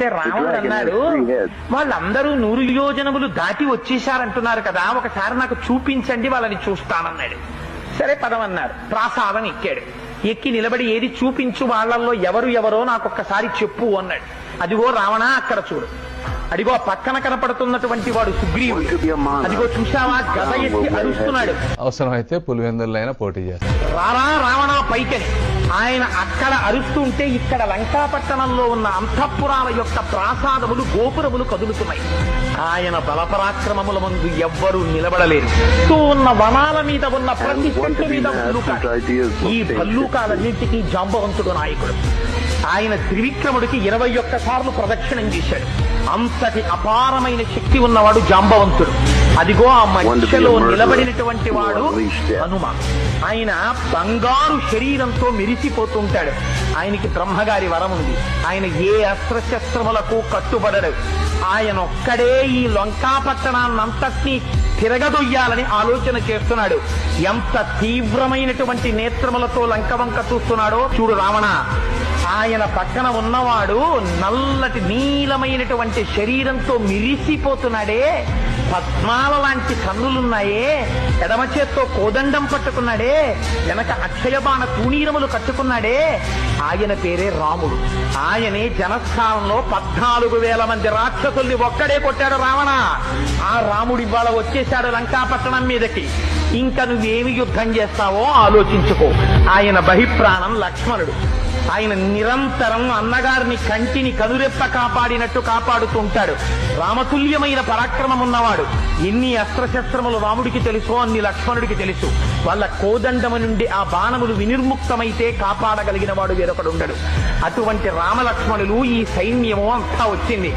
అంటే రావణుడు అన్నాడు, వాళ్ళందరూ 100 యోజనములు దాటి వచ్చేశారంటున్నారు కదా, ఒకసారి నాకు చూపించండి, వాళ్ళని చూస్తానన్నాడు. సరే పదమన్నారు. ప్రాసాదం ఎక్కాడు. ఎక్కి నిలబడి ఏది చూపించు, వాళ్ళల్లో ఎవరో నాకొక్కసారి చెప్పు అన్నాడు. అదిగో రావణ అక్కడ చూడు, అదిగో పక్కన కనపడుతున్నటువంటి వాడు సుగ్రీవుడు, అదిగో చూశావా గద ఎత్తి అరుస్తున్నాడు, అవసరమైతే పులివెందులైనా పోటీ చేస్తారు, రారా రావణ పైకని. ఆయన అక్కడ అరుస్తుంటే ఇక్కడ లంకాపట్టణంలో ఉన్న అంతఃపురాల యొక్క ప్రాసాదములు గోపురములు కదులుతున్నాయి. ఆయన బలపరాక్రమముల ముందు ఎవ్వరూ నిలబడలేరు. ఉన్న వనాల మీద ఉన్న ప్రతి చెట్టు మీద భల్లూకాలు. ఈ భల్లూకాలన్నింటికీ జాంబవంతుడు నాయకుడు. ఆయన త్రివిక్రముడికి 21 సార్లు ప్రదక్షిణం చేశాడు. అంతటి అపారమైన శక్తి ఉన్నవాడు జాంబవంతుడు. అదిగో ఆ మధ్యలో నిలబడినటువంటి వాడు హనుమ. ఆయన బంగారు శరీరంతో మెరిసిపోతుంటాడు. ఆయనకి బ్రహ్మగారి వరం ఉంది. ఆయన ఏ అస్త్రశస్త్రములకు కట్టుబడడు. ఆయన ఒక్కడే ఈ లంకాపట్టణాన్నంతటినీ తిరగదొయ్యాలని ఆలోచన చేస్తున్నాడు. ఎంత తీవ్రమైనటువంటి నేత్రములతో లంకవంక చూస్తున్నాడో చూడు రావణ. ఆయన పక్కన ఉన్నవాడు నల్లటి నీలమైనటువంటి శరీరంతో మిరిసిపోతున్నాడే, పద్మాల లాంటి కన్నులున్నాయే, ఎడమ చేత్తో కోదండం పట్టుకున్నాడే, వెనక అక్షయబాణ తూణీరములు కట్టుకున్నాడే, ఆయన పేరే రాముడు. ఆయనే జనస్థానంలో 14,000 మంది రాక్షసుల్ని ఒక్కడే కొట్టాడు రావణ. ఆ రాముడి ఇవాళ వచ్చేశాడు లంకాపట్టణం మీదకి. ఇంకా నువ్వేమి యుద్ధం చేస్తావో ఆలోచించుకో. ఆయన బహిప్రాణం లక్ష్మణుడు. ఆయన నిరంతరం అన్నగారిని కంటిని కనురెప్ప కాపాడినట్టు కాపాడుతుంటాడు. రామతుల్యమైన పరాక్రమం ఉన్నవాడు. ఎన్ని అస్త్రశస్త్రములు రాముడికి తెలుసో అన్ని లక్ష్మణుడికి తెలుసు. వాళ్ళ కోదండము నుండి ఆ బాణములు వినిర్ముక్తమైతే కాపాడగలిగిన వాడు వేరొకడు ఉండడు. అటువంటి రామలక్ష్మణులు, ఈ సైన్యము అంతా వచ్చింది.